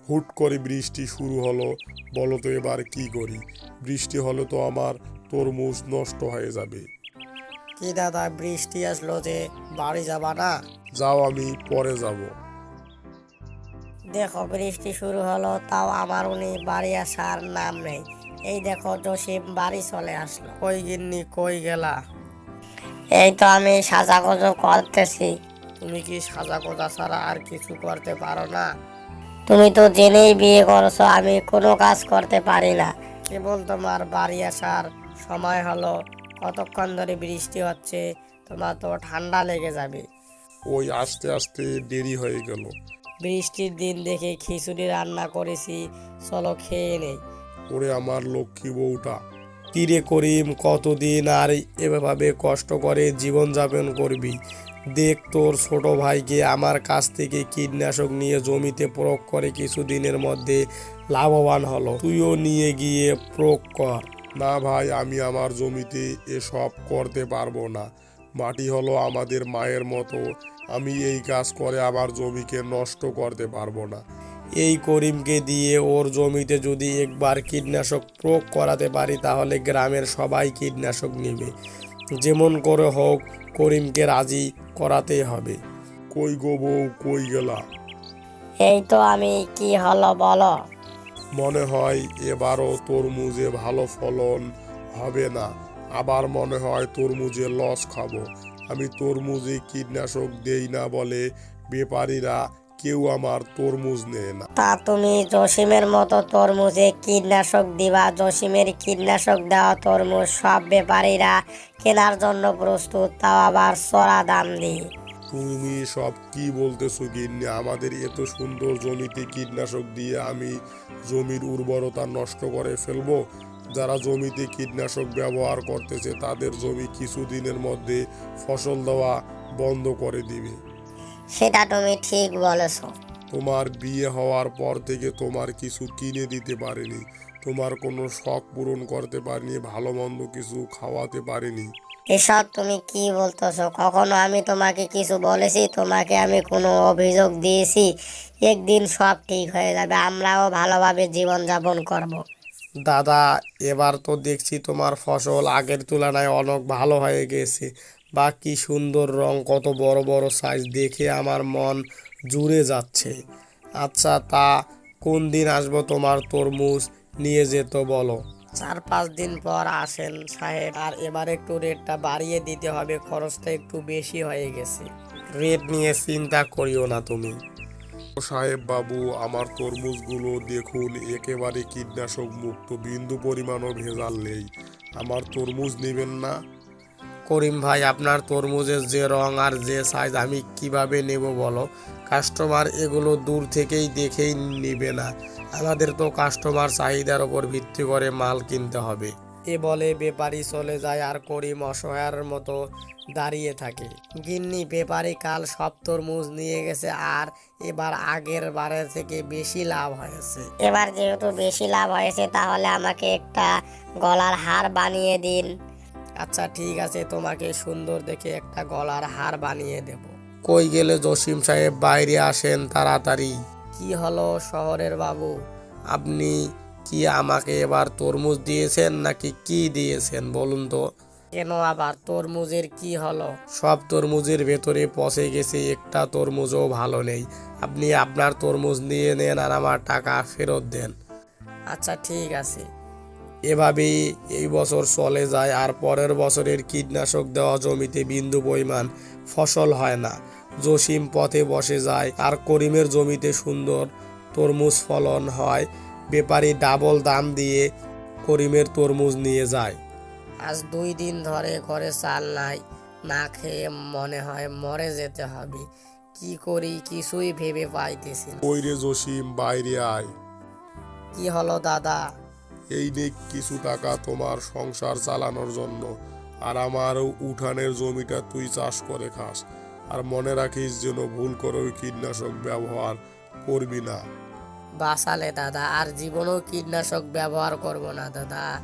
হুট করে বৃষ্টি শুরু হলো, বলো তো এবার কি করি? বৃষ্টি হলে তো আমার তরমুজ নষ্ট হয়ে যাবে। কি দাদা, বৃষ্টি আসলো যে, বাড়ি যাবা না? যাও, আমি পরে যাব। দেখো, বৃষ্টি শুরু হলো, তাও আমার উনি বাড়ি আসার নাম নেই। এই দেখো, জসিম বাড়ি চলে আসলো। কই গিন্নি, কই গেলা? এই তো আমি সাজাগোজো করতেছি। তুমি কি সাজাগোজা ছাড়া আর কিছু করতে পারো না? তুমি তো জেনেই বিয়ে করছো আমি কোনো কাজ করতে পারি না। কেবল তোমার বাড়ি আসার সময় হলো, কতক্ষণ ধরে বৃষ্টি হচ্ছে, তোমার তো ঠান্ডা লেগে যাবে। ওই আস্তে আস্তে দেরি হয়ে গেল। বৃষ্টির দিন দেখে খিচুড়ি রান্না করেছি, চলো খেয়ে নেই। ওরে আমার লক্ষ্মী বউটা, কিরে করিম, কতদিন আর এভাবে কষ্ট করে জীবনযাপন করবি? দেখ, তোর ছোট ভাইকে আমার কাছ থেকে কীটনাশক নিয়ে জমিতে প্রয়োগ করে কিছুদিনের মধ্যে লাভবান হলো, তুইও নিয়ে গিয়ে প্রয়োগ কর। না ভাই, আমি আমার জমিতে এসব করতে পারবো না। মাটি হলো আমাদের মায়ের মতো, আমি এই কাজ করে আমার জমিকে নষ্ট করতে পারবো না। এই করিমকে দিয়ে ওর জমিতে যদি একবার কীটনাশক প্রয়োগ করাতে পারি তাহলে গ্রামের সবাই কীটনাশক নেবে। যেমন করে হোক করিমকে রাজি করাতে হবে। কই গো বউ, কই গেলা? এই তো আমি, কি হলো বলো? মনে হয় এবারও তরমুজে ভালো ফলন হবে না, আবার মনে হয় তরমুজে লস খাবো। আমি তরমুজে কীটনাশক দেই না বলে ব্যাপারীরা কেউ আমার তরমুজ নেয় না। তা তুমি জসিমের মতো তরমুজে কীটনাশক দিবা? জসিমের কীটনাশক দেওয়া তরমুজ সব ব্যাপারীরা কেনার জন্য প্রস্তুত, তাও আবার চড়া দাম দিয়ে। তুমি সব কি বলতেছো গিন্নি? আমাদের এত সুন্দর জমিতে কীটনাশক দিয়ে আমি জমির উর্বরতা নষ্ট করে ফেলবো? যারা জমিতে কীটনাশক ব্যবহার করতেছে তাদের জমি কিছুদিনের মধ্যে ফসল দেওয়া বন্ধ করে দিবে। সেটা তুমি ঠিক বলেছো। তোমার বিয়ে হওয়ার পর থেকে তোমার কিছু কিনে দিতে পারিনি, তোমার কোনো শখ পূরণ করতে পারিনি, ভালো মন্দ কিছু খাওয়াতে পারিনি। এসব তুমি কি বলতেছো? কখনো আমি তোমাকে কিছু বলেছি? তোমাকে আমি কোনো অভিযোগ দিয়েছি? একদিন সব ঠিক হয়ে যাবে, আমরাও ভালোভাবে জীবন যাপন করব। দাদা, এবার তো দেখছি তোমার ফসল আগের তুলনায় অনেক ভালো হয়ে গেছে। বা কি সুন্দর রং, কত বড় বড় সাইজ, দেখে আমার মন জুড়ে যাচ্ছে। আচ্ছা, তা কোন দিন আসবো তোমার তরমুজ নিয়ে যেত বলো? 4-5 দিন পর আসেন সাহেব, আর এবার একটু রেটটা বাড়িয়ে দিতে হবে, খরচটা একটু বেশি হয়ে গেছে। রেট নিয়ে চিন্তা করিও না তুমি। সাহেব বাবু, আমার তরমুজগুলো দেখুন, একেবারে কীটনাশক মুক্ত, বিন্দু পরিমাণও ভেজাল নেই। আমার তরমুজ নেবেন না? করিম ভাই, আপনার তরমুজের যে রং আর যে সাইজ আমি কিভাবে নেব বলো? কাস্টমার এগুলো দূর থেকেই দেখেই নেবে না, আমাদের তো কাস্টমার চাহিদার ওপর ভিত্তি করে মাল কিনতে হবে। এ বলে ব্যাপারী চলে যায়, আর করিম অসহায়ের মতো দাঁড়িয়ে থাকে। গিন্নি, ব্যাপারী কাল সব তরমুজ নিয়ে গেছে, আর এবার আগের বারের থেকে বেশি লাভ হয়েছে। এবার যেহেতু বেশি লাভ হয়েছে, তাহলে আমাকে একটা গলার হার বানিয়ে দিন। আচ্ছা ঠিক আছে, তোমাকে সুন্দর দেখে একটা গলার হার বানিয়ে দেব। কই গেলে জসিম সাহেব, বাইরে আসেন তাড়াতাড়ি। কি হলো শহরের বাবু? আপনি কি আমাকে এবার তরমুজ দিয়েছেন নাকি কি দিয়েছেন বলুন তো? কেন আবার, তরমুজের কি হলো? সব তরমুজের ভেতরে পচে গেছে, একটা তরমুজও ভালো নেই। আপনি আপনার তরমুজ নিয়ে নেন আর আমার টাকা ফেরত দেন। আচ্ছা ঠিক আছে। এভাবেই এই বছর চলে যায়, আর পরের বছরের কীটনাশক দেওয়া জমিতে বিন্দু পরিমাণ ফসল হয় না। জসিম পথে বসে যায়, আর করিমের জমিতে সুন্দর তরমুজ ফলন হয়। ব্যাপারী ডাবল দাম দিয়ে করিমের তরমুজ নিয়ে যায়। আজ 2 দিন ধরে ঘরে চাল নাই, না খেয়ে মনে হয় মরে যেতে হবে। কি করি কিছুই ভেবে পাইতেছি না। ওই রে জসিম, বাইরে আয়। কি হলো দাদা? এই নে কিছু টাকা তোমার সংসার চালানোর জন্য, আর আমার উঠানের জমিটা তুই চাষ করে খাস। আর মনে রাখিস যেন ভুল করে ওই কীটনাশক ব্যবহার করবি না। বাঁচালে দাদা, আর জীবনেও কীটনাশক ব্যবহার করব না দাদা।